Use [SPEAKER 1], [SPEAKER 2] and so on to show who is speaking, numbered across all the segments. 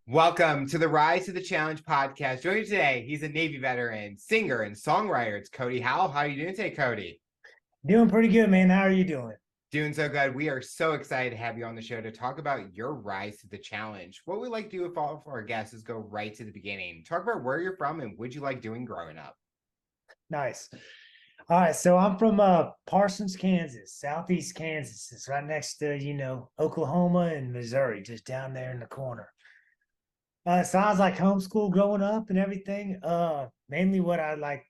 [SPEAKER 1] Welcome to the Rise to the Challenge podcast. Joining me today, he's a Navy veteran, singer, and songwriter. It's Cody Howell. How are you doing today, Cody?
[SPEAKER 2] Doing pretty good, man. How are you doing?
[SPEAKER 1] Doing so good. We are so excited to have you on the show to talk about your rise to the challenge. What we like to do with all of our guests is go right to the beginning. Talk about where you're from and what you like doing growing up.
[SPEAKER 2] Nice. All right, so I'm from Parsons, Kansas, southeast Kansas. It's right next to, Oklahoma and Missouri, just down there in the corner. So I was like homeschooled growing up and everything. Mainly what I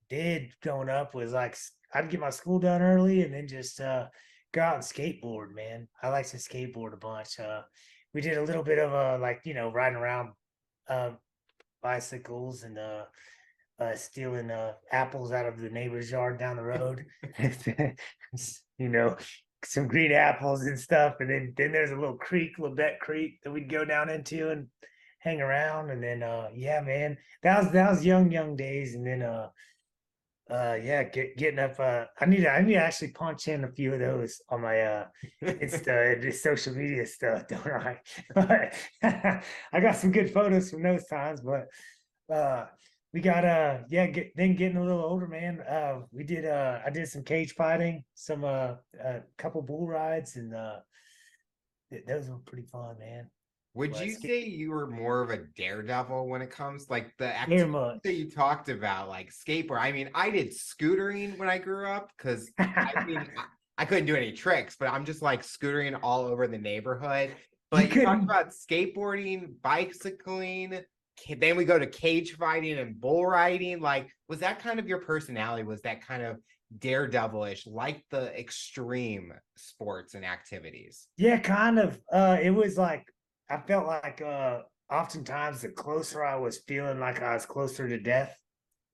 [SPEAKER 2] did growing up was like I'd get my school done early and then just go out and skateboard, man. I like to skateboard a bunch. We did a little bit of riding around uh bicycles and stealing apples out of the neighbor's yard down the road. you know, some green apples and stuff. And then there's a little creek, Labette Creek, that we'd go down into and hang around. And then yeah, man, that was young days. And then yeah, getting up. I need to actually punch in a few of those on my the social media stuff, don't I? I got some good photos from those times, but we got then getting a little older, man. We did I did some cage fighting, some a couple bull rides, and those were pretty fun, man.
[SPEAKER 1] Would
[SPEAKER 2] But
[SPEAKER 1] you say you were more of a daredevil when it comes like the
[SPEAKER 2] very
[SPEAKER 1] activities that
[SPEAKER 2] much.
[SPEAKER 1] you talked about, like skateboard? I mean, I did scootering when I grew up because I couldn't do any tricks, but I'm just like scootering all over the neighborhood.
[SPEAKER 2] You
[SPEAKER 1] But you talked
[SPEAKER 2] couldn't.
[SPEAKER 1] about skateboarding, bicycling, then we go to cage fighting and bull riding. Like, was that kind of your personality? Was that kind of daredevilish, like the extreme sports and activities?
[SPEAKER 2] Yeah, kind of. It was like I felt like oftentimes the closer I was feeling like I was closer to death,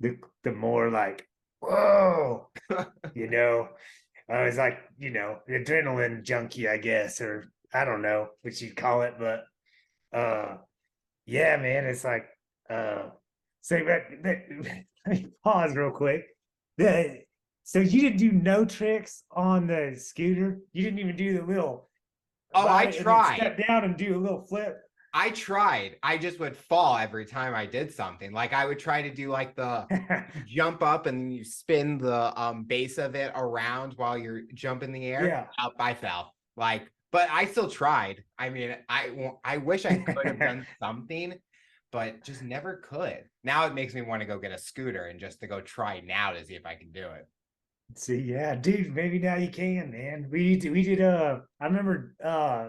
[SPEAKER 2] the more like, whoa, you know. I was like, adrenaline junkie, I guess, or I don't know what you'd call it, but uh yeah, man, it's like so let me pause real quick. The, so you didn't do no tricks on the scooter? You didn't even do the little
[SPEAKER 1] Oh, I
[SPEAKER 2] ride it and then
[SPEAKER 1] tried.
[SPEAKER 2] step down and do a little flip.
[SPEAKER 1] I tried. I just would fall every time I did something. Like I would try to do like the you jump up and you spin the base of it around while you're jumping in the air.
[SPEAKER 2] Yeah.
[SPEAKER 1] Up, I fell. Like, but I still tried. I mean, I wish I could have done something, but just never could. Now it makes me want to go get a scooter and just to go try now to see if I can do it.
[SPEAKER 2] See, yeah, dude, maybe now you can, man. We did I remember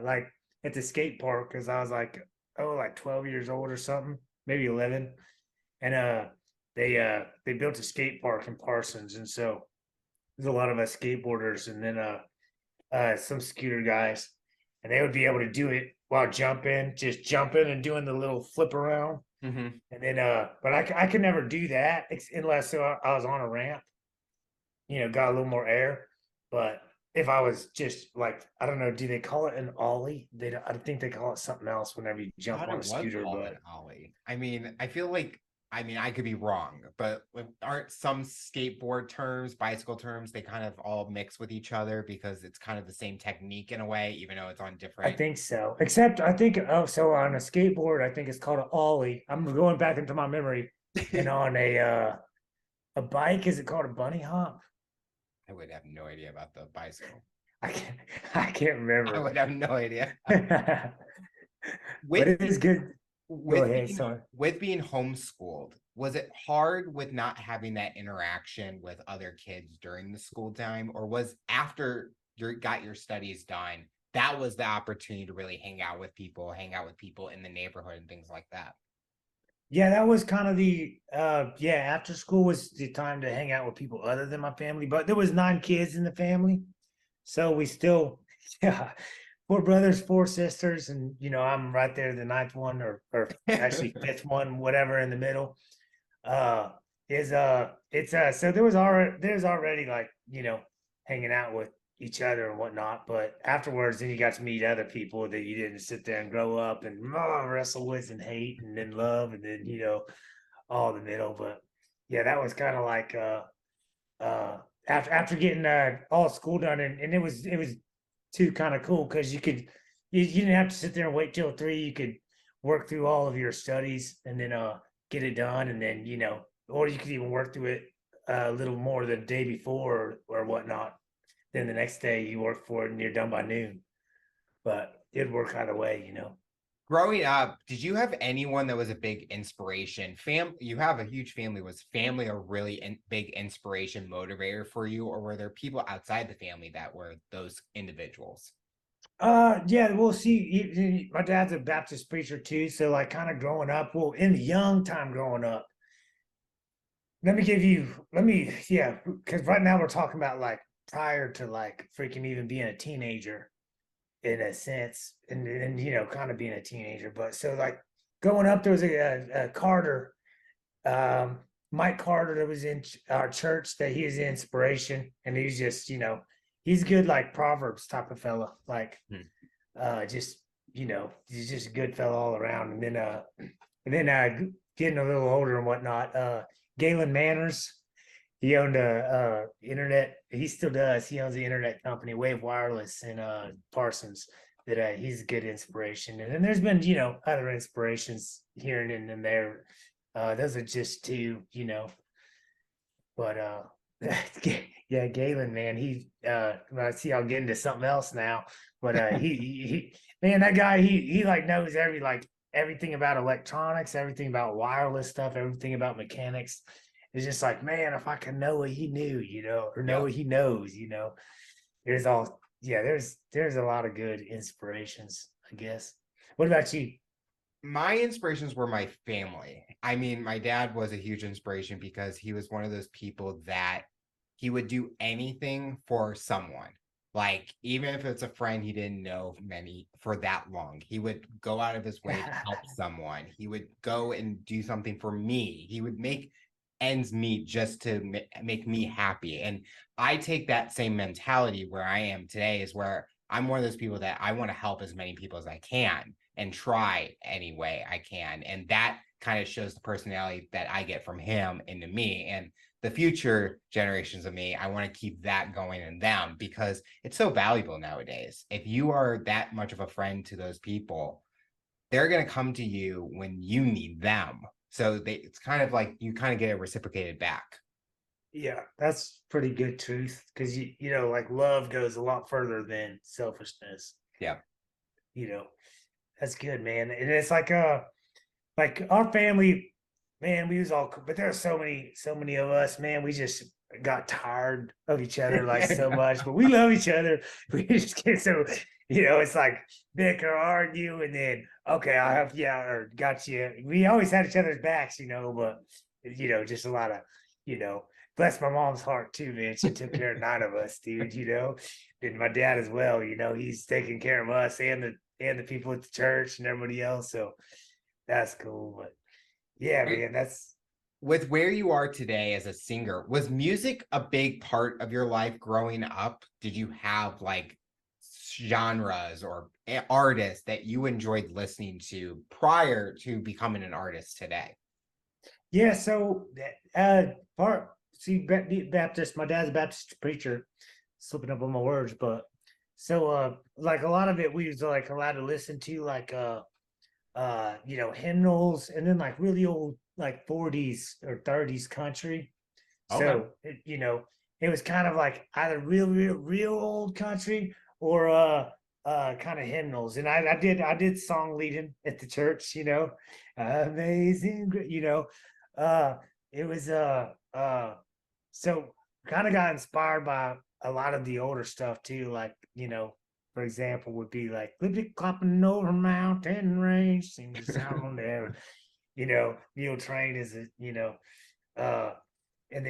[SPEAKER 2] like at the skate park because I was like, oh, like 12 years old or something, maybe 11. And they built a skate park in Parsons, and so there's a lot of us skateboarders and then some scooter guys, and they would be able to do it while jumping, just jumping and doing the little flip around.
[SPEAKER 1] Mm-hmm.
[SPEAKER 2] And then but I could never do that unless I was on a ramp, got a little more air. But if I was just like, I don't know, do they call it an ollie? I think they call it something else whenever you
[SPEAKER 1] I
[SPEAKER 2] jump
[SPEAKER 1] thought
[SPEAKER 2] on a
[SPEAKER 1] it was
[SPEAKER 2] scooter.
[SPEAKER 1] called
[SPEAKER 2] But
[SPEAKER 1] an ollie. I mean, I feel like, I mean, I could be wrong, but like, aren't some skateboard terms, bicycle terms, they kind of all mix with each other because it's kind of the same technique in a way, even though it's on
[SPEAKER 2] I
[SPEAKER 1] different.
[SPEAKER 2] think so. Except I think, oh, so on a skateboard, I think it's called an ollie. I'm going back into my memory. And on a bike, is it called a bunny hop?
[SPEAKER 1] I would have no idea about the bicycle.
[SPEAKER 2] I can't I can't
[SPEAKER 1] I
[SPEAKER 2] remember.
[SPEAKER 1] would have no idea.
[SPEAKER 2] But
[SPEAKER 1] With
[SPEAKER 2] it is good. Go
[SPEAKER 1] with
[SPEAKER 2] ahead,
[SPEAKER 1] being
[SPEAKER 2] sorry.
[SPEAKER 1] with being homeschooled, was it hard with not having that interaction with other kids during the school time, or was after you got your studies done, that was the opportunity to really hang out with people in the neighborhood and things like that?
[SPEAKER 2] Yeah, that was kind of the yeah, after school was the time to hang out with people other than my family. But there was 9 kids in the family. So we still yeah, 4 brothers, 4 sisters, and I'm right there, the ninth one, or actually fifth one, whatever in the middle. Uh is it's so there's already like, hanging out with each other and whatnot. But afterwards, then you got to meet other people that you didn't sit there and grow up and wrestle with and hate and then love and then all in the middle. But yeah, that was kind of like after getting all school done, and it was too kind of cool because you didn't have to sit there and wait till 3. You could work through all of your studies and then get it done, and then or you could even work through it a little more the day before or whatnot. Then the next day you work for it and you're done by noon. But it'd work either way.
[SPEAKER 1] Growing up, did you have anyone that was a big inspiration? You have a huge family. Was family a really big inspiration motivator for you, or were there people outside the family that were those individuals?
[SPEAKER 2] Yeah, well, see, my dad's a Baptist preacher too, so like kind of growing up, well, in the young time growing up, yeah, because right now we're talking about like prior to like freaking even being a teenager in a sense, and kind of being a teenager. But so like growing up, there was a Carter, um, Mike Carter, that was in our church, that he is the inspiration, and he's just he's good like Proverbs type of fella, like
[SPEAKER 1] Hmm.
[SPEAKER 2] just he's just a good fellow all around. And then getting a little older and whatnot, Galen Manners, he owned a internet. He still does. He owns the internet company Wave Wireless in Parsons. That he's a good inspiration. And then there's been other inspirations here and there. Those are just two. But yeah, Galen, man, I see I'll get into something else now. But he man, that guy, he like knows everything about electronics, everything about wireless stuff, everything about mechanics. It's just like, man, if I could know what he knew, or know
[SPEAKER 1] Yep.
[SPEAKER 2] what he knows, there's a lot of good inspirations, I guess. What about you?
[SPEAKER 1] My inspirations were my family. I mean, my dad was a huge inspiration because he was one of those people that he would do anything for someone. Like, even if it's a friend he didn't know many for that long, he would go out of his way to help someone. He would go and do something for me. He would make ends meet just to make me happy. And I take that same mentality where I am today, is where I'm one of those people that I want to help as many people as I can and try any way I can. And that kind of shows the personality that I get from him into me. And the future generations of me, I want to keep that going in them because it's so valuable nowadays. If you are that much of a friend to those people, they're going to come to you when you need them. So it's kind of like you kind of get it reciprocated back.
[SPEAKER 2] Yeah, that's pretty good truth, because like love goes a lot further than selfishness.
[SPEAKER 1] Yeah.
[SPEAKER 2] You know, that's good, man. And it's like our family, man, we was all, but there are so many of us, man. We just got tired of each other like so much, but we love each other. We just get so, it's like bicker, argue, and then okay, I have yeah, or got you. We always had each other's backs, but just a lot of, you know. Bless my mom's heart too, man. She took care of 9 of us, dude. And my dad as well. He's taking care of us and the people at the church and everybody else. So that's cool. But yeah, man, that's
[SPEAKER 1] With where you are today as a singer, was music a big part of your life growing up? Did you have like genres or artists that you enjoyed listening to prior to becoming an artist today?
[SPEAKER 2] yeah. So part see Baptist. My dad's a Baptist preacher. Slipping up on my words, but so like a lot of it we was like allowed to listen to, like hymnals, and then like really old like 40s or 30s country.
[SPEAKER 1] Okay.
[SPEAKER 2] So it was kind of like either real old country or kind of hymnals. And I did song leading at the church, amazing, uh it was so kind of got inspired by a lot of the older stuff too, like for example, would be like clippy clopping over mountain range, seems to sound on there. Mule Train is uh and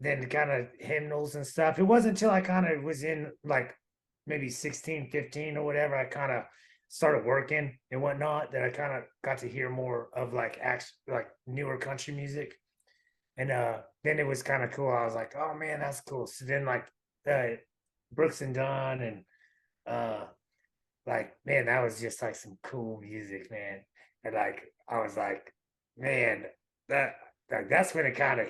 [SPEAKER 2] then kind of hymnals and stuff. It wasn't until I kind of was in like maybe 16, 15 or whatever, I kind of started working and whatnot, that I kind of got to hear more of like like newer country music. And then it was kind of cool. I was like, oh man, that's cool. So then like uh Brooks and Dunn, and uh like man, that was just like some cool music, man. And like I was like, man, that that's when it kind of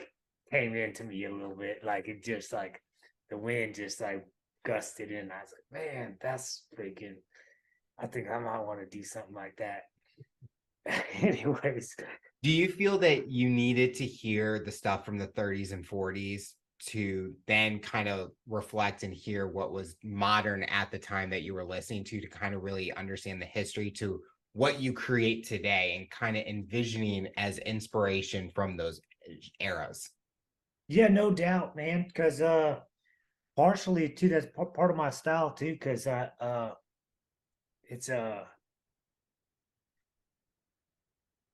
[SPEAKER 2] came into me a little bit. Like it just like the wind just like gusted in. I was like, man, that's freaking. I think I might want to do something like that. Anyways,
[SPEAKER 1] Do you feel that you needed to hear the stuff from the 30s and 40s to then kind of reflect and hear what was modern at the time that you were listening to kind of really understand the history to what you create today and kind of envisioning as inspiration from those eras?
[SPEAKER 2] yeah, no doubt, man. Because partially too, that's part of my style too. Because it's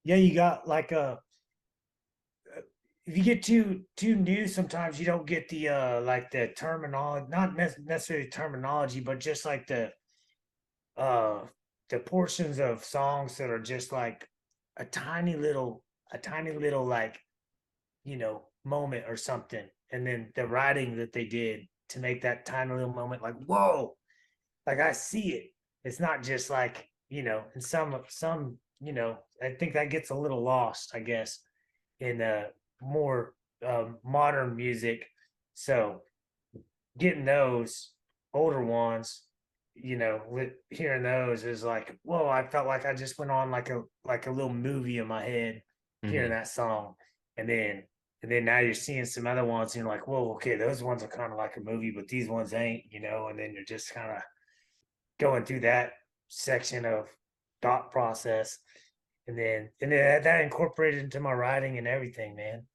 [SPEAKER 2] yeah, you got like if you get too new, sometimes you don't get the like the terminology, not necessarily terminology, but just like uh the portions of songs that are just like a tiny little like moment or something, and then the writing that they did to make that tiny little moment like whoa, like I see it. It's not just like and some I think that gets a little lost, I guess, in more modern music. So getting those older ones, hearing those is like, whoa, I felt like I just went on like a little movie in my head hearing
[SPEAKER 1] Mhm.
[SPEAKER 2] that song. And then now you're seeing some other ones and you're like, whoa, okay, those ones are kind of like a movie, but these ones ain't, and then you're just kind of going through that section of thought process. And then that incorporated into my writing and everything, man.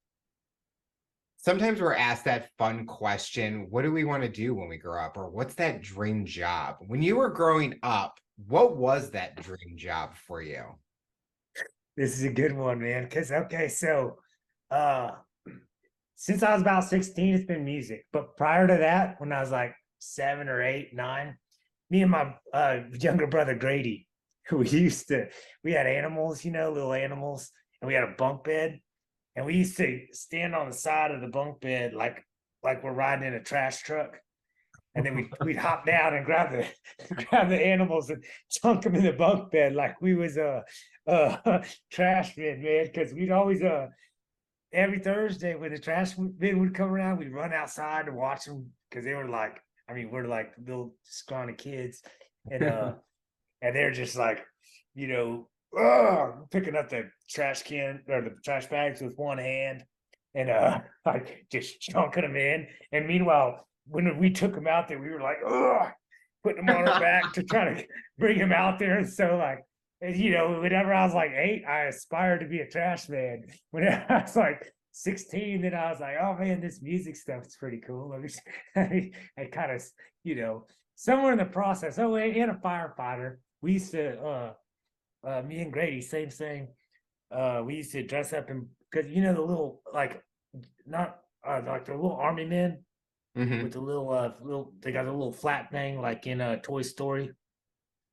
[SPEAKER 1] Sometimes we're asked that fun question, what do we want to do when we grow up? Or what's that dream job? When you were growing up, what was that dream job for you?
[SPEAKER 2] This is a good one, man. Cause okay, so uh since I was about 16, it's been music. But prior to that, when I was like 7 or 8, 9, me and my younger brother Grady, we had animals, little animals, and we had a bunk bed, and we used to stand on the side of the bunk bed like we're riding in a trash truck, and then we'd hop down and grab the grab the animals and chunk them in the bunk bed like we was a trash bin, man, because we'd always every Thursday when the trash bin would come around, we'd run outside to watch them because they were like, I mean, we're like little scrawny kids, and they're just like, picking up the trash can or the trash bags with one hand, and like just chunking them in. And meanwhile, when we took them out there, we were like, putting them on our back to try to bring them out there. And so like whenever I was like 8, I aspired to be a trash man. Whenever I was like 16, then I was like, oh man, this music stuff is pretty cool. I kind of, somewhere in the process. Oh, and a firefighter. We used to, me and Grady, same thing. We used to dress up in, because the little like not like the little army men with
[SPEAKER 1] Mhm.
[SPEAKER 2] the little they got a little flat thing like in a Toy Story,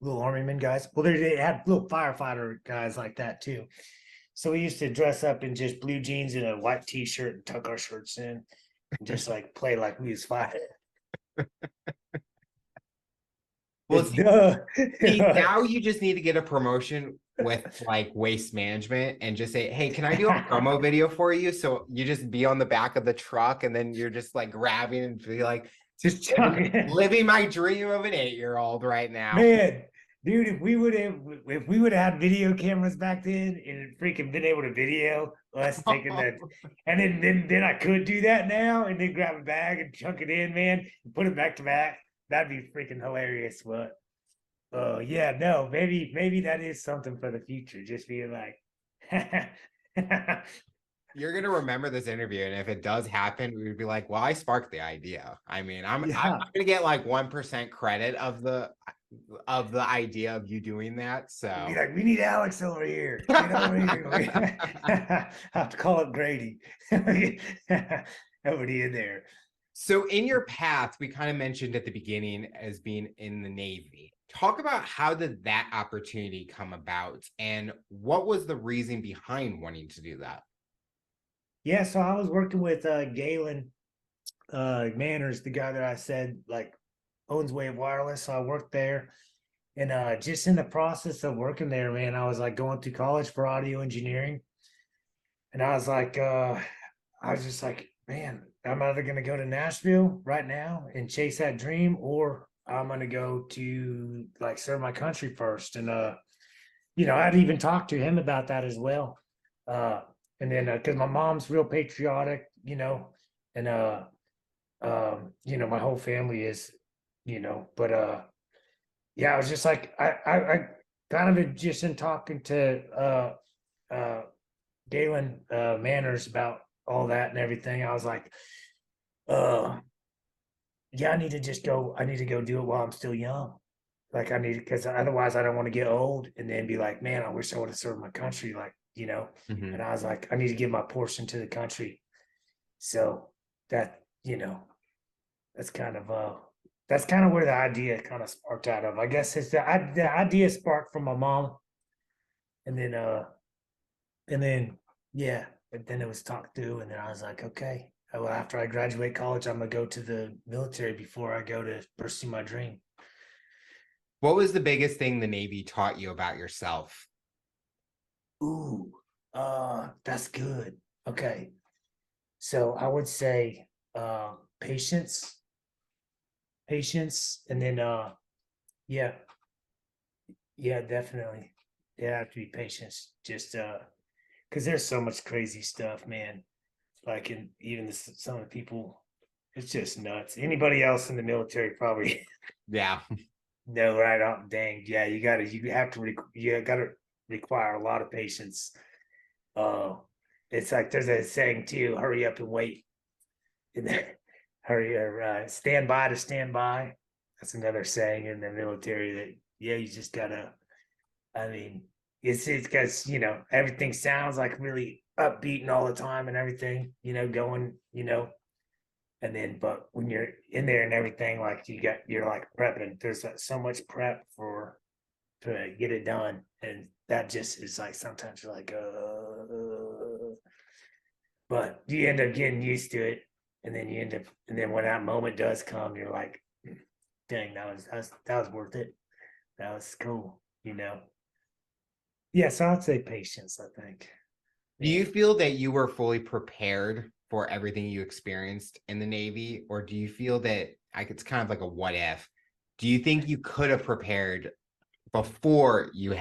[SPEAKER 2] little army men guys. Well, they had little firefighter guys like that too. So we used to dress up in just blue jeans and a white t-shirt and tuck our shirts in and just like play like we was fighting.
[SPEAKER 1] Well,
[SPEAKER 2] It's duh.
[SPEAKER 1] see, now you just need to get a promotion with like waste management and just say, hey, can I do a promo video for you? So you just be on the back of the truck and then you're just like grabbing and be like
[SPEAKER 2] Just
[SPEAKER 1] living,
[SPEAKER 2] talking.
[SPEAKER 1] living my dream of an 8-year-old right now.
[SPEAKER 2] Man, dude, if we would have had video cameras back then and freaking been able to video us taking that, and then I could do that now and then grab a bag and chunk it in, man, and put it back to back. That'd be freaking hilarious. But yeah, no, maybe that is something for the future. Just being like,
[SPEAKER 1] You're gonna remember this interview, and if it does happen, we would be like, "Well, I sparked the idea." I mean, I'm
[SPEAKER 2] yeah,
[SPEAKER 1] gonna get like 1% credit of the idea of you doing that.
[SPEAKER 2] be
[SPEAKER 1] So
[SPEAKER 2] like, we need Alex over here. Get over here. I have to call it Grady. Nobody in there.
[SPEAKER 1] So in your path, we kind of mentioned at the beginning as being in the Navy. Talk about how did that opportunity come about and what was the reason behind wanting to do that?
[SPEAKER 2] Yeah, so I was working with Galen Manners, the guy that I said like owns Wave Wireless. So I worked there. And just in the process of working there, man, I was like going to college for audio engineering. And I was like, I was just like, man, I'm either gonna go to Nashville right now and chase that dream, or I'm gonna go to like serve my country first. And I'd even talked to him about that as well. Uh, and then because my mom's real patriotic, and my whole family is, but yeah, I was just like I kind of just in talking to Galen Manners about all that and everything. I was like, uh, yeah, I need to go do it while I'm still young. Like I need because otherwise I don't want to get old and then be like, man, I wish I would have served my country, And
[SPEAKER 1] Mhm.
[SPEAKER 2] I was like, I need to give my portion to the country. So that, that's kind of where the idea kind of sparked out of. I guess it's the idea sparked from my mom, and then and then yeah, but then it was talked through, and then I was like, okay, well, after I graduate college, I'm gonna go to the military before I go to pursue my dream.
[SPEAKER 1] What was the biggest thing the Navy taught you about yourself?
[SPEAKER 2] Ooh, that's good. Okay, so I would say patience, and then yeah, yeah, definitely. Yeah, have to be patient. Just because there's so much crazy stuff, man. Like, and even some of the people, it's just nuts. Anybody else in the military probably
[SPEAKER 1] Yeah.
[SPEAKER 2] know right off. Dang, yeah, you gotta require a lot of patience. Uh, it's like there's a saying too: hurry up and wait, and then hurry or stand by to stand by. That's another saying in the military that yeah, you just gotta. I mean, it's because everything sounds like really upbeat and all the time and everything, going, and then but when you're in there and everything, like you're like prepping. There's so much prep to get it done, and that just is like sometimes you're like, but you end up getting used to it, and then and then when that moment does come, you're like, dang, that was worth it. That was cool. Yes, I'd say patience, I think.
[SPEAKER 1] Do you
[SPEAKER 2] Man.
[SPEAKER 1] feel that you were fully prepared for everything you experienced in the Navy? Or do you feel that like it's kind of like a what if? Do you think you could have prepared before you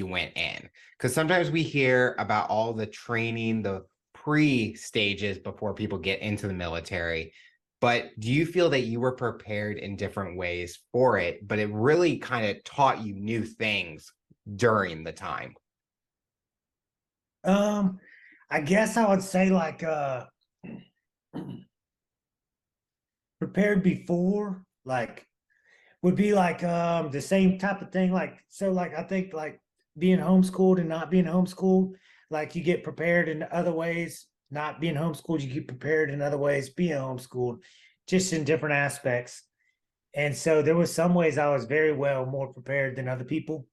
[SPEAKER 1] went in? Because sometimes we hear about all the training, the pre stages before people get into the military. But do you feel that you were prepared in different ways for it, but it really kind of taught you new things during the time?
[SPEAKER 2] Um, I guess I would say like prepared before, like would be like the same type of thing. Like so like I think like being homeschooled and not being homeschooled, like you get prepared in other ways. Not being homeschooled, you get prepared in other ways, being homeschooled, just in different aspects. And so there was some ways I was very well more prepared than other people.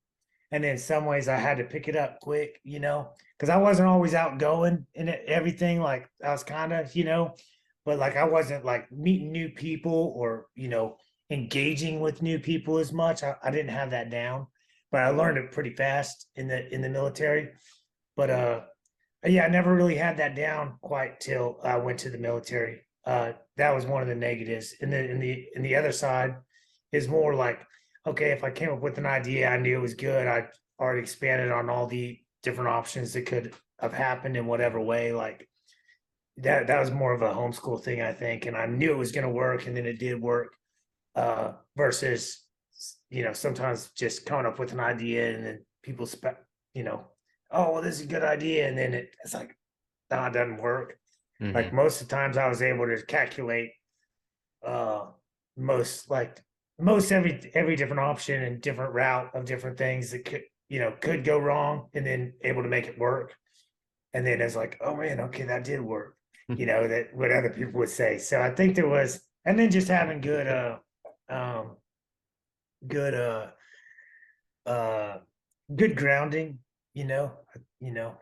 [SPEAKER 2] And then some ways I had to pick it up quick, because I wasn't always outgoing and everything. Like I was kind of, but like I wasn't like meeting new people or engaging with new people as much. I didn't have that down, but I learned it pretty fast in the military. But yeah, I never really had that down quite till I went to the military. That was one of the negatives. And then in the other side is more like, okay, if I came up with an idea, I knew it was good. I already expanded on all the different options that could have happened in whatever way. Like that was more of a homeschool thing, I think. And I knew it was going to work, and then it did work. Versus, sometimes just coming up with an idea and then people you know, oh well, this is a good idea, and then it's like, no, it doesn't work. Like
[SPEAKER 1] Mhm.
[SPEAKER 2] most of the times I was able to calculate uh most like most every different option and different route of different things that could go wrong, and then able to make it work. And then it's like, oh man, okay, that did work. That what other people would say. So I think there was, and then just having um good uh good grounding, you know, you know,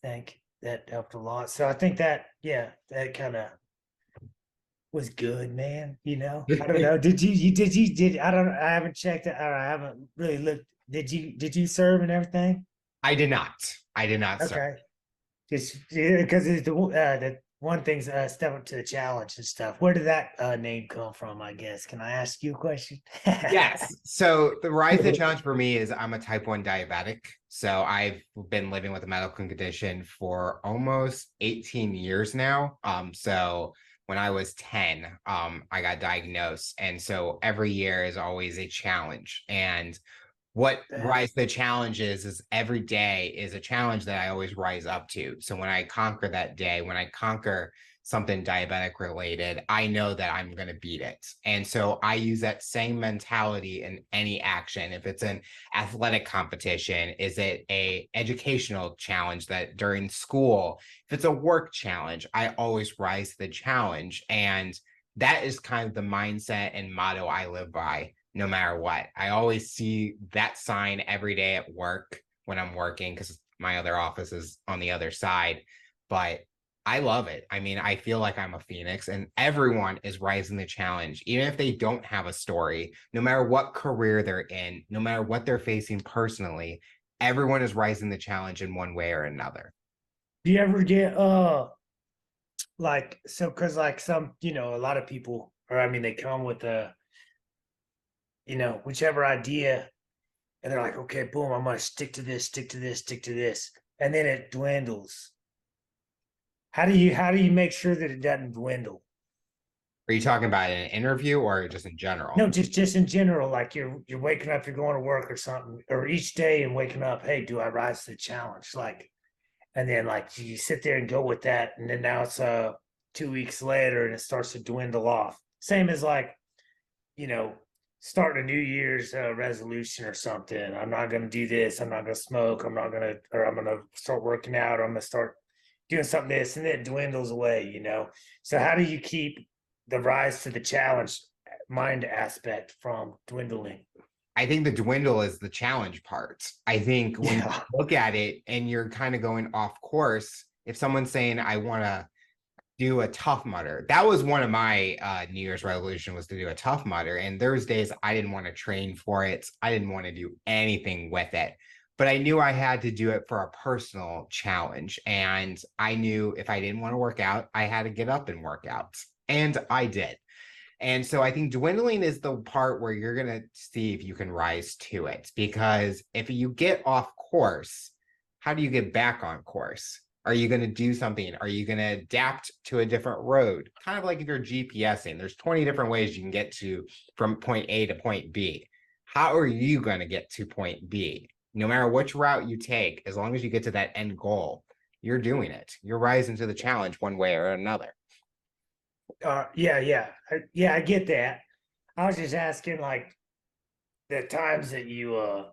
[SPEAKER 2] I think that helped a lot. So I think that yeah, that kind of was good, man. I don't know. Did I don't I haven't checked it, or I haven't really looked. Did you serve and everything?
[SPEAKER 1] I did not. I did not, sir.
[SPEAKER 2] Okay. Just because it's the one thing's step up to the challenge and stuff. Where did that name come from? I guess. Can I ask you a question?
[SPEAKER 1] Yes. So the rise of the challenge for me is I'm a type 1 diabetic. So I've been living with a medical condition for almost 18 years now. So when I was 10, I got diagnosed. And so every year is always a challenge. And what
[SPEAKER 2] Dang.
[SPEAKER 1] rise the challenge is every day is a challenge that I always rise up to. So when I conquer that day, when I conquer something diabetic related, I know that I'm going to beat it. And so I use that same mentality in any action. If it's an athletic competition, is it a educational challenge that during school, if it's a work challenge, I always rise to the challenge. And that is kind of the mindset and motto I live by no matter what. I always see that sign every day at work when I'm working because my other office is on the other side. But I love it. I mean, I feel like I'm a phoenix and everyone is rising the challenge, even if they don't have a story, no matter what career they're in, no matter what they're facing personally, everyone is rising the challenge in one way or another.
[SPEAKER 2] Do you ever get like so because like some, a lot of people, or I mean they come with a, whichever idea, and they're like, okay, boom, I'm gonna stick to this, stick to this, stick to this. And then it dwindles. How do you make sure that it doesn't dwindle?
[SPEAKER 1] Are you talking about in an interview or just in
[SPEAKER 2] No,
[SPEAKER 1] general?
[SPEAKER 2] just in general, like you're waking up, you're going to work or something, or each day and waking up, hey, do I rise to the challenge? Like, and then like you sit there and go with that, and then now it's 2 weeks later and it starts to dwindle off. Same as like, you know, starting a New Year's resolution or something. I'm not gonna do this, I'm not gonna smoke, I'm gonna start working out, or I'm gonna start doing something this, and then it dwindles away. So how do you keep the rise to the challenge mind aspect from dwindling?
[SPEAKER 1] I think the dwindle is the challenge part. I think when you
[SPEAKER 2] Yeah.
[SPEAKER 1] look at it and you're kind of going off course, if someone's saying, I want to do a tough mudder, that was one of my New Year's resolution was to do a tough mudder. And there's days I didn't want to train for it. I didn't want to do anything with it. But I knew I had to do it for a personal challenge. And I knew if I didn't want to work out, I had to get up and work out. And I did. And so I think dwindling is the part where you're going to see if you can rise to it. Because if you get off course, how do you get back on course? Are you going to do something? Are you going to adapt to a different road? Kind of like if you're GPSing, there's 20 different ways you can get to from point A to point B. How are you going to get to point B? No matter which route you take, as long as you get to that end goal, you're doing it. You're rising to the challenge one way or another.
[SPEAKER 2] Yeah, I get that. I was just asking, like, the times that you or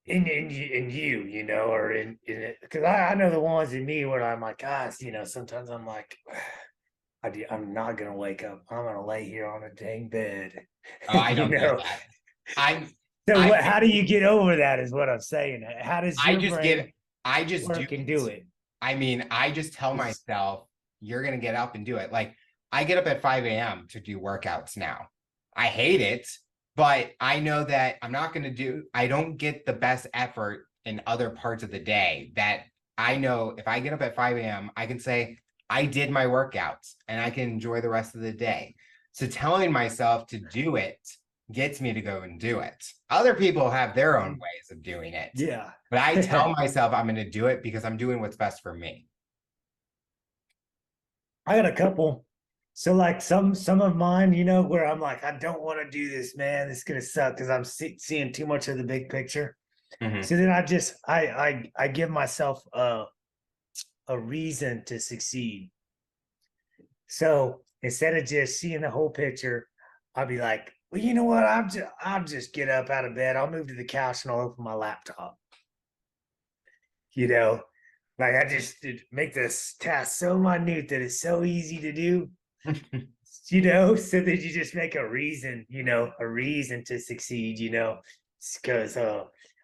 [SPEAKER 2] in it, because I know the ones in me where I'm like, gosh, sometimes I'm like, I'm not gonna wake up. I'm gonna lay here on a dang bed,
[SPEAKER 1] Oh, I
[SPEAKER 2] you
[SPEAKER 1] don't do
[SPEAKER 2] know.
[SPEAKER 1] that. I'm
[SPEAKER 2] So
[SPEAKER 1] I
[SPEAKER 2] what? How do you get over that? Is what I'm saying. How does
[SPEAKER 1] I
[SPEAKER 2] your
[SPEAKER 1] just get
[SPEAKER 2] brain
[SPEAKER 1] I just do
[SPEAKER 2] work and
[SPEAKER 1] it.
[SPEAKER 2] do it?
[SPEAKER 1] I mean, I just tell myself you're gonna get up and do it. Like I get up at 5 a.m. to do workouts now. I hate it, but I know that I don't get the best effort in other parts of the day that I know if I get up at 5 a.m., I can say I did my workouts and I can enjoy the rest of the day. So telling myself to do it gets me to go and do it. Other people have their own
[SPEAKER 2] Mm,
[SPEAKER 1] ways of doing it,
[SPEAKER 2] yeah.
[SPEAKER 1] but I tell myself I'm going to do it because I'm doing what's best for me.
[SPEAKER 2] I got a couple. So like some of mine, where I'm like, I don't want to do this, man. It's gonna suck because I'm seeing too much of the big picture.
[SPEAKER 1] Mhm.
[SPEAKER 2] So then I give myself a reason to succeed. So instead of just seeing the whole picture, I'll be like, well, you know what? I'll just get up out of bed. I'll move to the couch and I'll open my laptop. You know, like I just make this task so minute that it's so easy to do. So that you just make a reason to succeed. Because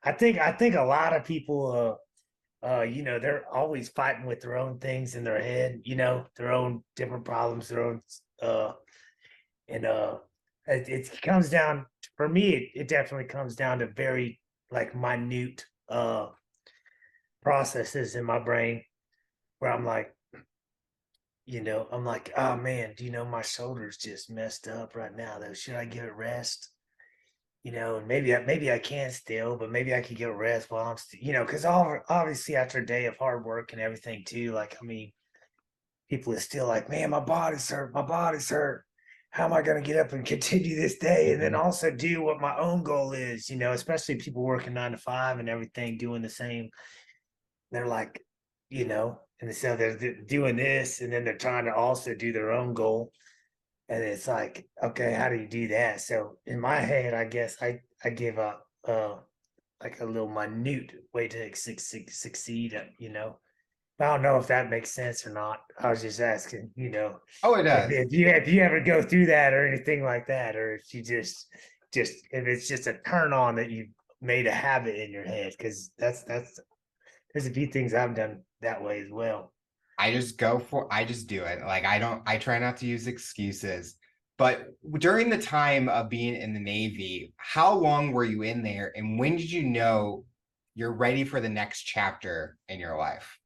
[SPEAKER 2] I think a lot of people they're always fighting with their own things in their head, their own different problems, their own uh and it comes down for me, it definitely comes down to very like minute processes in my brain where I'm like, I'm like, oh man, my shoulder's just messed up right now though. Should I give it rest? And maybe I can still, but maybe I could get rest while I'm still, because obviously after a day of hard work and everything too, like I mean, people are still like, man, my body's hurt. How am I going to get up and continue this day and then
[SPEAKER 1] Mhm.
[SPEAKER 2] also do what my own goal is? Especially people working 9 to 5 and everything, doing the same. They're like, and so they're doing this, and then they're trying to also do their own goal. And it's like, okay, how do you do that? So in my head, I guess I give up like a little minute way to succeed. I don't know if that makes sense or not. I was just asking,
[SPEAKER 1] Oh, it
[SPEAKER 2] if,
[SPEAKER 1] does.
[SPEAKER 2] if you ever go through that or anything like that, or if you just if it's just a turn on that you made a habit in your head, because that's there's a few things I've done that way as well.
[SPEAKER 1] I just do it. Like I try not to use excuses. But during the time of being in the Navy, how long were you in there and when did you know you're ready for the next chapter in your life?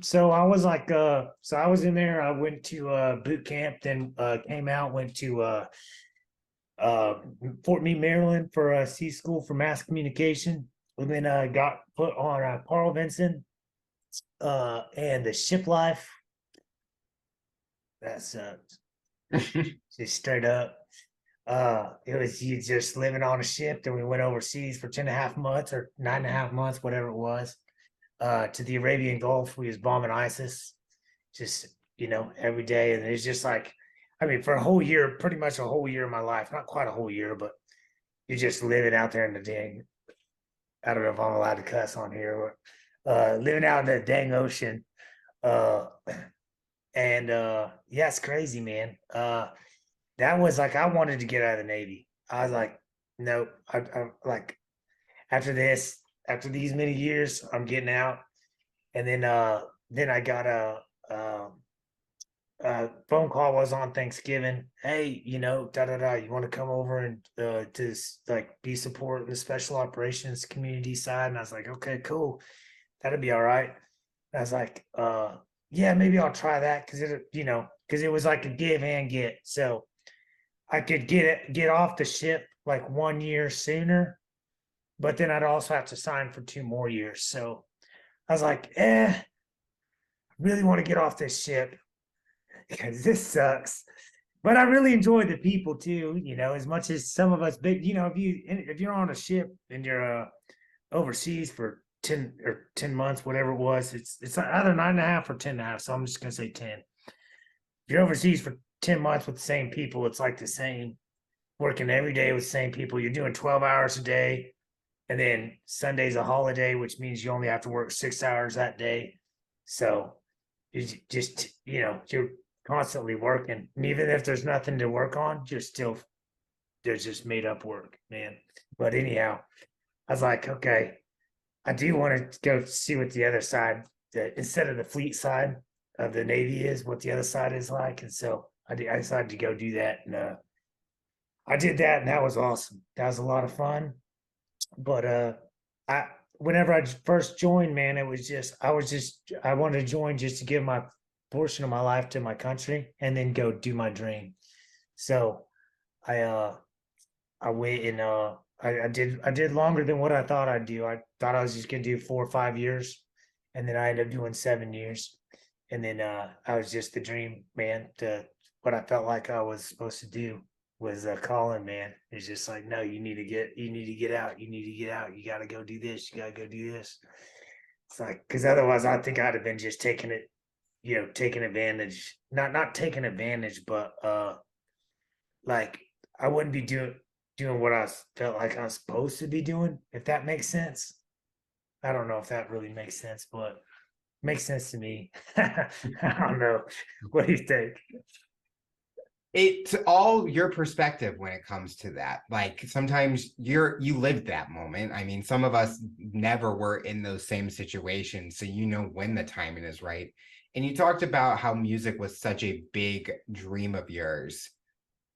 [SPEAKER 2] So I was like, so I was in there. I went to boot camp, then came out, went to uh, Fort Meade, Maryland for C school for mass communication, and then got put on Carl Vinson and the ship life. That sucked. Just straight up. It was you just living on a ship. Then we went overseas for 10.5 months or 9.5 months, whatever it was, to the Arabian Gulf. We was bombing ISIS, just every day, and it's just like, I mean, for a whole year, pretty much a whole year of my life, not quite a whole year, but you're just living out there in the dang. I don't know if I'm allowed to cuss on here, but living out in the dang ocean, uh, and yeah, it's crazy, man. That was like I wanted to get out of the Navy. I was like, nope. I like after this, after these many years, I'm getting out. And then I got a phone call was on Thanksgiving. Hey, da da da. You want to come over and to like be support the special operations community side? And I was like, okay, cool. That'll be all right. And I was like, yeah, maybe I'll try that because it was like a give and get. So I could get off the ship like 1 year sooner, but then I'd also have to sign for 2 more years. So I was like, I really want to get off this ship because this sucks. But I really enjoy the people too, as much as some of us big, if you're on a ship and you're overseas for 10 months, whatever it was, it's either 9.5 or 10.5. So I'm just gonna say 10. If you're overseas for 10 months with the same people, it's like the same working every day with the same people. You're doing 12 hours a day. And then Sunday's a holiday, which means you only have to work 6 hours that day. So you just, you're constantly working. And even if there's nothing to work on, there's just made up work, man. But anyhow, I was like, okay, I do want to go see what the other side, instead of the fleet side of the Navy is, what the other side is like. And so I decided to go do that. And I did that, and that was awesome. That was a lot of fun. But I whenever I first joined, man, it was just I wanted to join just to give my portion of my life to my country and then go do my dream. So I I went and I did longer than what I thought I'd do. I thought I was just gonna do 4 or 5 years, and then I ended up doing 7 years. And then I was just the dream man to what I felt like I was supposed to do was calling, man. It's just like, no, you need to get out, you need to get out, you gotta go do this, you gotta go do this. It's like because otherwise I think I'd have been just taking it, taking advantage, not taking advantage, but like I wouldn't be doing what I felt like I was supposed to be doing, if that makes sense. I don't know if that really makes sense, but makes sense to me. I don't know. What do you think?
[SPEAKER 1] It's all your perspective when it comes to that. Like sometimes you lived that moment. I mean, some of us never were in those same situations, so you know when the timing is right. And you talked about how music was such a big dream of yours.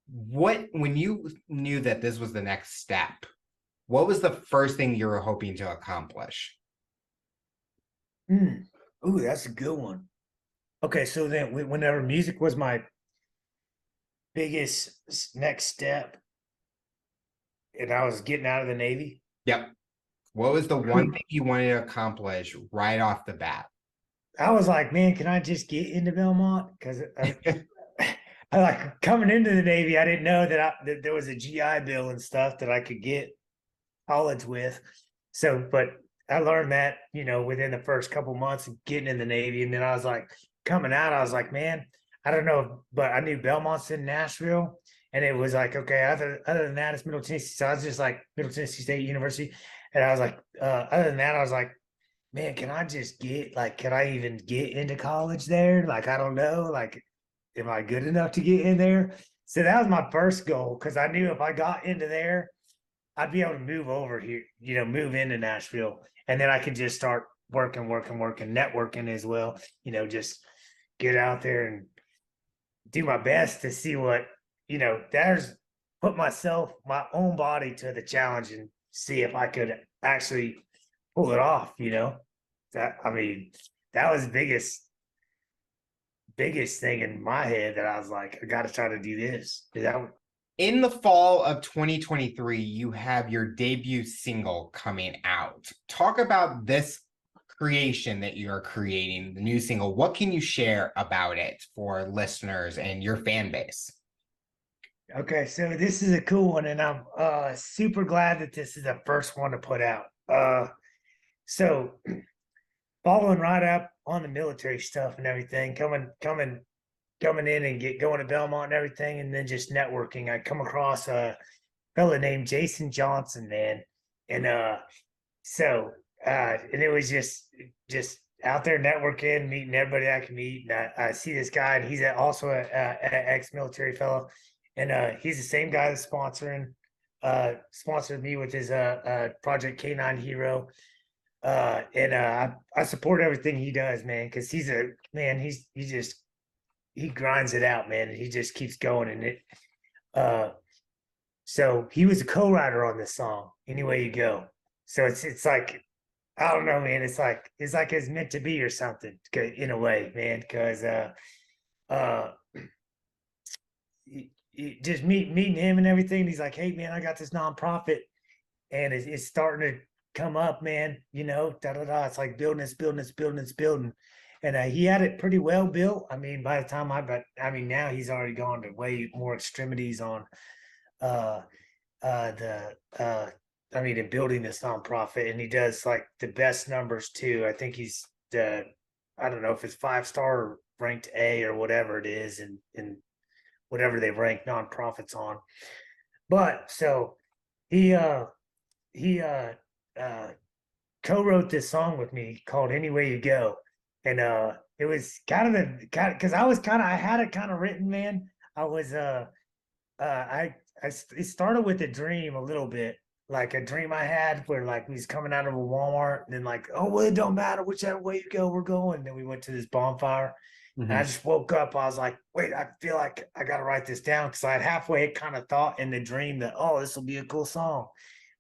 [SPEAKER 1] When you knew that this was the next step, what was the first thing you were hoping to accomplish?
[SPEAKER 2] Mm. Ooh, that's a good one. Okay, so then whenever music was my biggest next step, and I was getting out of the Navy.
[SPEAKER 1] Yep. What was the one thing you wanted to accomplish right off the bat?
[SPEAKER 2] I was like, man, can I just get into Belmont? Because I like coming into the Navy, I didn't know that there was a GI Bill and stuff that I could get college with. So, but I learned that, within the first couple months of getting in the Navy. And then I was like, coming out, I was like, man, I don't know, but I knew Belmont's in Nashville. And it was like, okay, other than that, it's Middle Tennessee. So I was just like Middle Tennessee State University. And I was like, other than that, I was like, man, can I just can I even get into college there? Like, I don't know. Like, am I good enough to get in there? So that was my first goal because I knew if I got into there, I'd be able to move over here, move into Nashville. And then I could just start working, networking as well, just get out there and do my best to see what, there's put my own body to the challenge and see if I could actually pull it off. That I mean, that was the biggest thing in my head that I was like, I gotta try to do this. That
[SPEAKER 1] In the fall of 2023, you have your debut single coming out. Talk about this creation that you are creating, the new single. What can you share about it for listeners and your fan base?
[SPEAKER 2] Okay, so this is a cool one, and I'm super glad that this is the first one to put out. So following right up on the military stuff and everything, coming in and going to Belmont and everything, and then just networking. I come across a fella named Jason Johnson, man, and so and it was just out there networking, meeting everybody I can meet, and I see this guy, and he's also a ex-military fellow, and he's the same guy that's sponsored me with his Project K9 Hero. And I support everything he does, man, because he's a man. He grinds it out, man. And he just keeps going. And uh, so he was a co-writer on this song. Anyway you go. So it's like I don't know, man. It's like it's meant to be or something in a way, man. Because uh, just meeting him and everything. He's like, hey, man, I got this nonprofit, and it's starting to come up, man. Da da da. It's like building, it's building, it's building, it's building. And he had it pretty well built. I mean, by the time now he's already gone to way more extremities on uh the I mean in building this nonprofit, and he does like the best numbers too. I think he's the I don't know if it's 5-star or ranked A or whatever it is, and whatever they rank nonprofits on. But so he he co-wrote this song with me called "Any Way You Go," and it was because I had it kind of written, man. I was it started with a dream a little bit, like a dream I had where like we was coming out of a Walmart, and then like, oh well, it don't matter whichever way you go, we're going. And then we went to this bonfire, and I
[SPEAKER 1] Mhm.
[SPEAKER 2] just woke up. I was like, wait, I feel like I got to write this down because I had halfway kind of thought in the dream that, oh, this will be a cool song.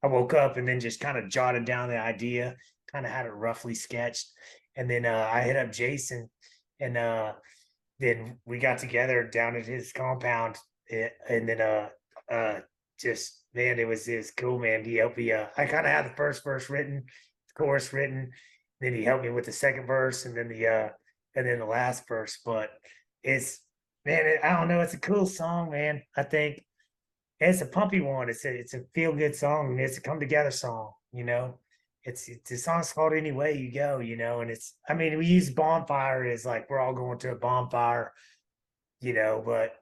[SPEAKER 2] I woke up and then just kind of jotted down the idea, kind of had it roughly sketched. And then I hit up Jason, and then we got together down at his compound. And then just man, it was cool, man. He helped me. I kind of had the first verse written, the chorus written, then he helped me with the second verse, and then the last verse. But it's man, I don't know. It's a cool song, man. I think it's a pumpy one. It's a feel good song. It's a come together song. It's a song's called Any Way You Go, and it's I mean, we use bonfire as like we're all going to a bonfire, but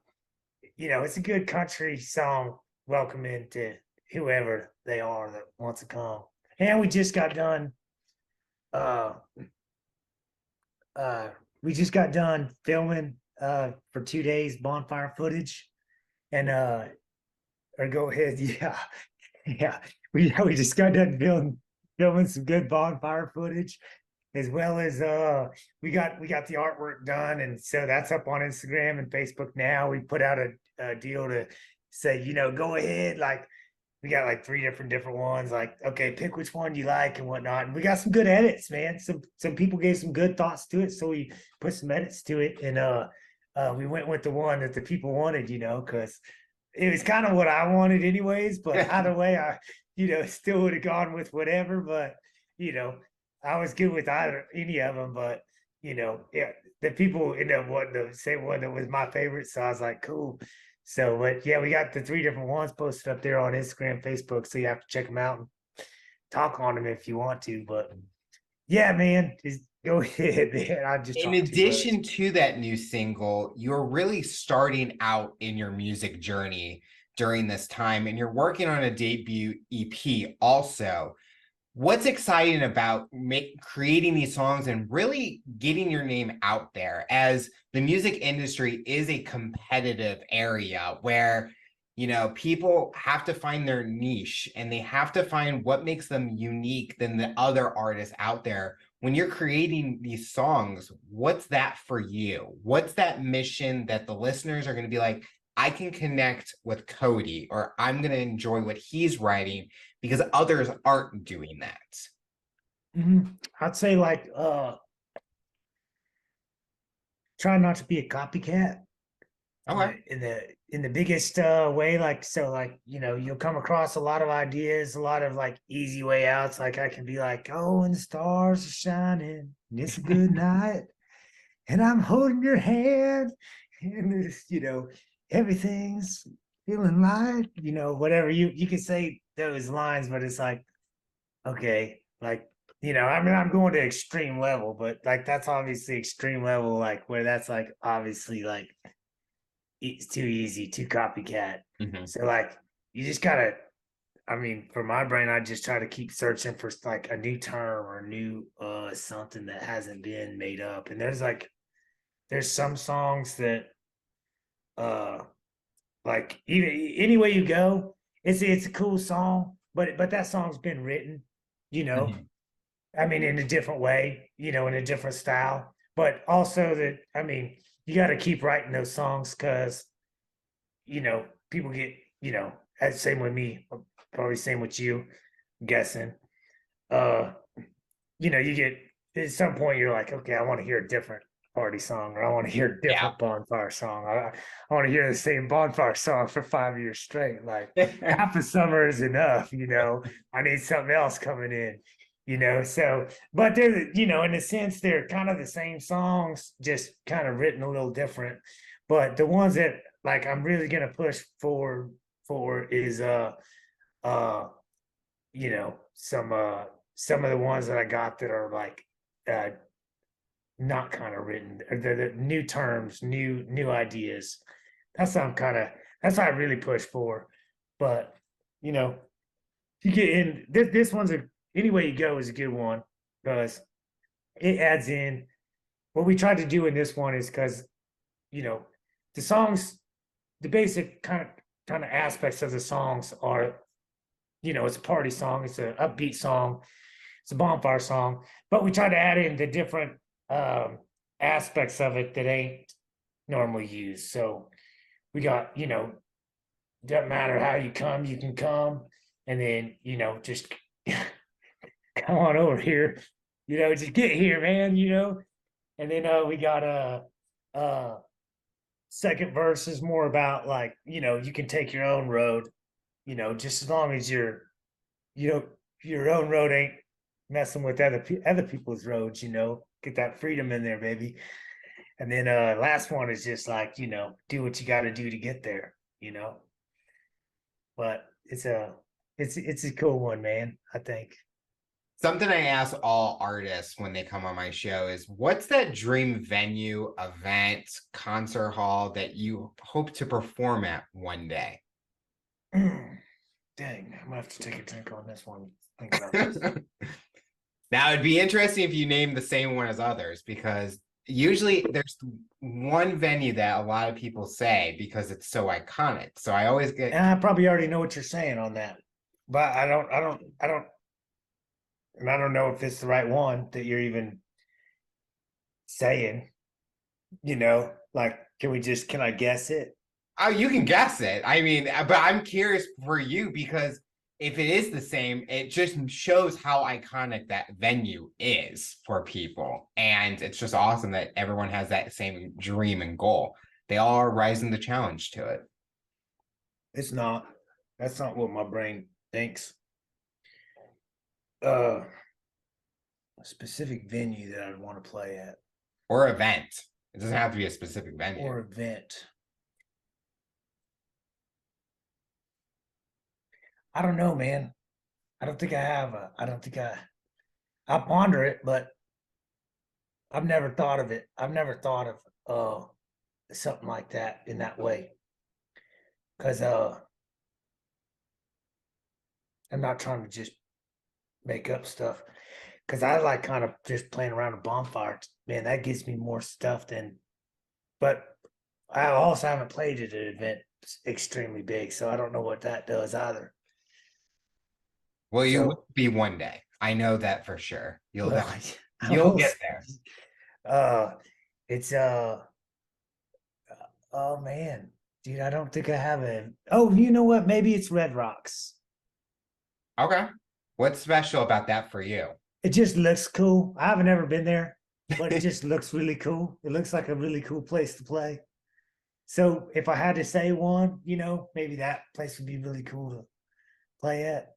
[SPEAKER 2] it's a good country song welcoming to whoever they are that wants to come. And uh uh we just got done filming for 2 days bonfire footage, and or go ahead. Yeah. Yeah. We just got done filming some good bonfire footage, as well as we got the artwork done, and so that's up on Instagram and Facebook now. We put out a deal to say, go ahead, like we got like three different ones. Like, okay, pick which one you like and whatnot. And we got some good edits, man. Some people gave some good thoughts to it, so we put some edits to it, and we went with the one that the people wanted, because it was kind of what I wanted anyways. But either way, I still would have gone with whatever. But you know, I was good with any of them. But yeah, the people ended up wanting the same one that was my favorite. So I was like, cool. So, but yeah, we got the three different ones posted up there on Instagram, Facebook. So you have to check them out and talk on them if you want to. But yeah, man, just go ahead, man. I just
[SPEAKER 1] In
[SPEAKER 2] talked too much.
[SPEAKER 1] addition to that new single, you're really starting out in your music journey during this time, and you're working on a debut EP also. What's exciting about creating these songs and really getting your name out there, as the music industry is a competitive area where people have to find their niche and they have to find what makes them unique than the other artists out there. When you're creating these songs, what's that for you? What's that mission that the listeners are going to be like, I can connect with Cody, or I'm going to enjoy what he's writing because others aren't doing that?
[SPEAKER 2] I'd say like try not to be a copycat in
[SPEAKER 1] Okay.
[SPEAKER 2] the biggest way. Like, so like, you'll come across a lot of ideas, a lot of like easy way outs. Like I can be like, oh, and the stars are shining, and it's a good night, and I'm holding your hand, and it's, everything's feeling light, whatever you can say those lines, but it's like, okay, like, I mean, I'm going to extreme level, but like that's obviously extreme level, like where that's like obviously like it's too easy, too copycat.
[SPEAKER 1] Mhm.
[SPEAKER 2] So like you just gotta, I mean, for my brain, I just try to keep searching for like a new term or new something that hasn't been made up. And there's some songs that uh like even any way you go, it's a cool song, but that song's been written, you know.
[SPEAKER 1] Mhm.
[SPEAKER 2] I mean, in a different way, in a different style. But also that, I mean, you got to keep writing those songs because, people get, same with me, probably same with you, I'm guessing. Uh, you get at some point you're like, okay, I want to hear a different party song, or I want to hear a
[SPEAKER 1] Yeah.
[SPEAKER 2] different bonfire song. I want to hear the same bonfire song for 5 years straight. Like half the summer is enough, I need something else coming in, So, but they're, in a sense, they're kind of the same songs, just kind of written a little different. But the ones that like I'm really gonna push for is uh some of the ones that I got that are like uh not kind of written, the new terms, new ideas. That's what I'm kind of that's what I really push for. But you know, you get in this one's a any way you go is a good one because it adds in what we tried to do in this one is because you know the songs, the basic kind of aspects of the songs are, it's a party song, it's an upbeat song, it's a bonfire song, but we try to add in the different um, aspects of it that ain't normally used. So we got, doesn't matter how you come, you can come, and then just come on over here, just get here, man, And then we got a second verse is more about like, you can take your own road, just as long as you know, your own road ain't messing with other people's roads, get that freedom in there, baby. And then last one is just like, do what you got to do to get there, but it's a cool one, man, I think.
[SPEAKER 1] Something I ask all artists when they come on my show is, what's that dream venue, event, concert hall that you hope to perform at one day?
[SPEAKER 2] Dang, I'm gonna have to take a drink on this one. Think about this.
[SPEAKER 1] Now, it'd be interesting if you name the same one as others, because usually there's one venue that a lot of people say because it's so iconic. So I always get,
[SPEAKER 2] And I probably already know what you're saying on that, but and I don't know if it's the right one that you're even saying, like, can I guess it?
[SPEAKER 1] oh, you can guess it. I mean, but I'm curious for you because if it is the same, it just shows how iconic that venue is for people. And it's just awesome that everyone has that same dream and goal. They all are rising the challenge to it.
[SPEAKER 2] It's not. That's not what my brain thinks. A specific venue that I'd want to play at
[SPEAKER 1] Or event. It doesn't have to be a specific venue.
[SPEAKER 2] or event. I don't know, man. I don't think I have a. I don't think I ponder it, but I've never thought of it. I've never thought of something like that in that way. Because I'm not trying to just make up stuff. Because I like kind of just playing around a bonfire. Man, that gives me more stuff than. But I also haven't played at an event extremely big, so I don't know what that does either.
[SPEAKER 1] Well, you
[SPEAKER 2] So,
[SPEAKER 1] will be one day. I know that for sure.
[SPEAKER 2] well,
[SPEAKER 1] You'll get there.
[SPEAKER 2] Uh, it's oh man, dude, I don't think I have a. Oh, you know what? Maybe it's Red Rocks.
[SPEAKER 1] Okay. What's special about that for you?
[SPEAKER 2] It just looks cool. I haven't ever been there, but it just looks really cool. It looks like a really cool place to play. So if I had to say one, maybe that place would be really cool to play at.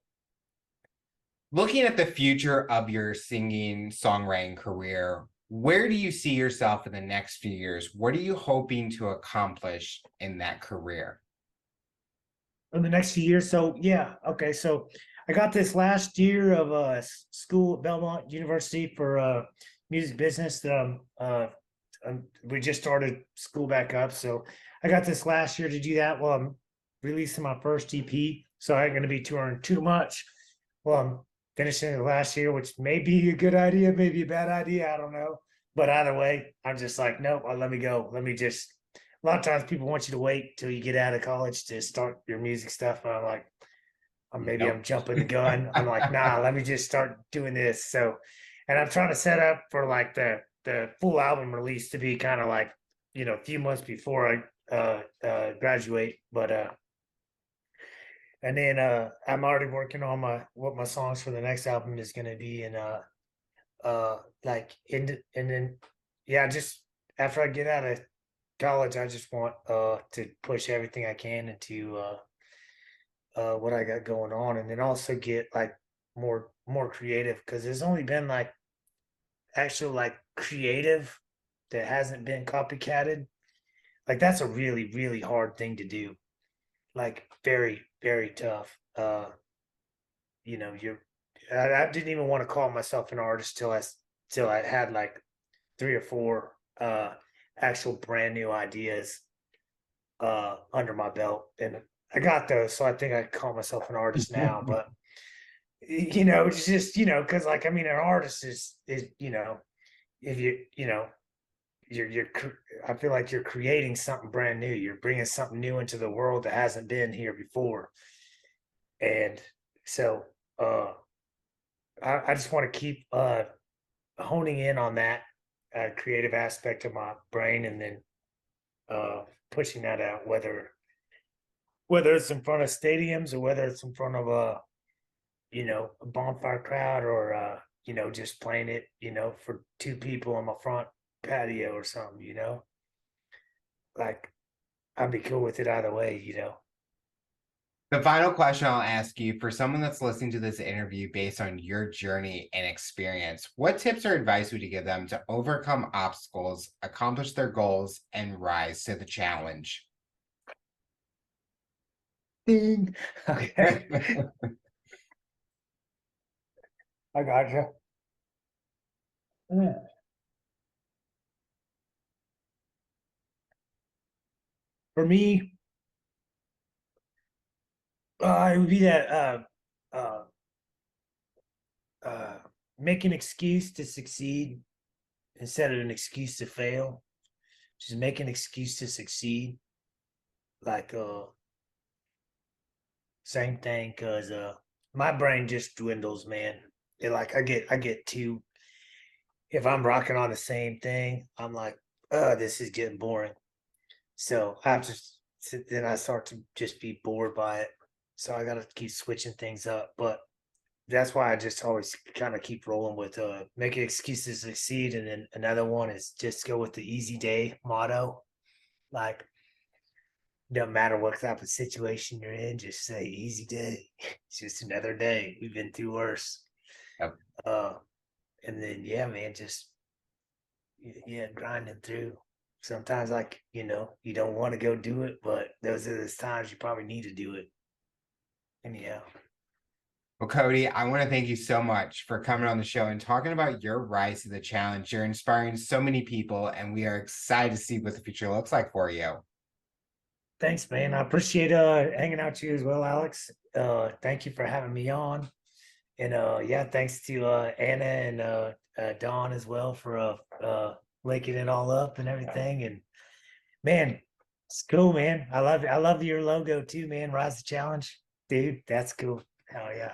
[SPEAKER 1] Looking at the future of your singing songwriting career, where do you see yourself in the next few years? What are you hoping to accomplish in that career?
[SPEAKER 2] In the next few years. So yeah, okay. So I got this last year of school at Belmont University for music business. We just started school back up, so I got this last year to do that while I'm releasing my first EP. So I ain't going to be touring too much. Well, I'm finishing the last year, which may be a good idea, maybe a bad idea. I don't know. But either way, I'm just like, nope, let me go. Let me just a lot of times people want you to wait till you get out of college to start your music stuff. And I'm like, maybe I'm
[SPEAKER 1] Nope.
[SPEAKER 2] jumping the gun. I'm like, nah, let me just start doing this. So, and I'm trying to set up for like the full album release to be kind of like, a few months before I graduate. But and then I'm already working on what my songs for the next album is going to be, and like and then yeah, just after I get out of college, I just want to push everything I can into what I got going on, and then also get like more creative because there's only been like actual like creative that hasn't been copycatted. Like that's a really really hard thing to do. Like very very tough. You're I didn't even want to call myself an artist till I had like three or four actual brand new ideas under my belt, and I got those, so I think I call myself an artist now. But it's just because like I mean, an artist is if you're I feel like you're creating something brand new. You're bringing something new into the world that hasn't been here before, and so I just want to keep honing in on that creative aspect of my brain, and then pushing that out, whether it's in front of stadiums or whether it's in front of a bonfire crowd or just playing it for two people on my front patio or something. Like I'd be cool with it either way.
[SPEAKER 1] The final question I'll ask you for someone that's listening to this interview based on your journey and experience, what tips or advice would you give them to overcome obstacles, accomplish their goals, and rise to the challenge?
[SPEAKER 2] Ding. Okay. I gotcha. Yeah. For me, it would be that uh, uh, make an excuse to succeed instead of an excuse to fail. Just make an excuse to succeed. Like same thing, cause my brain just dwindles, man. Like I get too if I'm rocking on the same thing, I'm like, oh, this is getting boring. So I just then I start to just be bored by it. So I gotta keep switching things up. But that's why I just always kind of keep rolling with make an excuse to succeed. And then another one is just go with the easy day motto. Like, no matter what type of situation you're in, just say easy day. It's just another day. We've been through worse.
[SPEAKER 1] Yep.
[SPEAKER 2] Uh and then yeah, man, just yeah, grinding through. Sometimes like, you don't want to go do it, but those are the times you probably need to do it. Anyhow.
[SPEAKER 1] Well, Cody, I want to thank you so much for coming on the show and talking about your rise to the challenge. You're inspiring so many people, and we are excited to see what the future looks like for you.
[SPEAKER 2] Thanks, man. I appreciate hanging out with you as well, Alex. Thank you for having me on. And yeah, thanks to Anna and Dawn as well for linking it all up and everything. And man, it's cool, man. I love your logo too, man. Rise the challenge, dude. That's cool. Hell yeah.